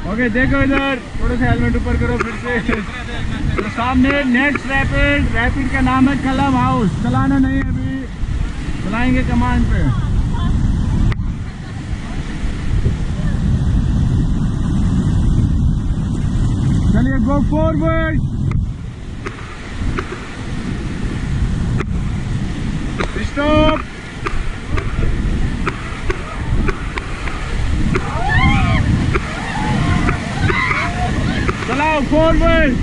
Okay देखो इधर, थोड़ा सा हेलमेट ऊपर करो फिर से। तो सामने नेक्स्ट रैपिड का नाम है कलम हाउस। चलाना नहीं है अभी, चलाएंगे कमान पे। चलिए गो फॉरवर्ड, स्टॉप, चलाओ फॉरवर्ड।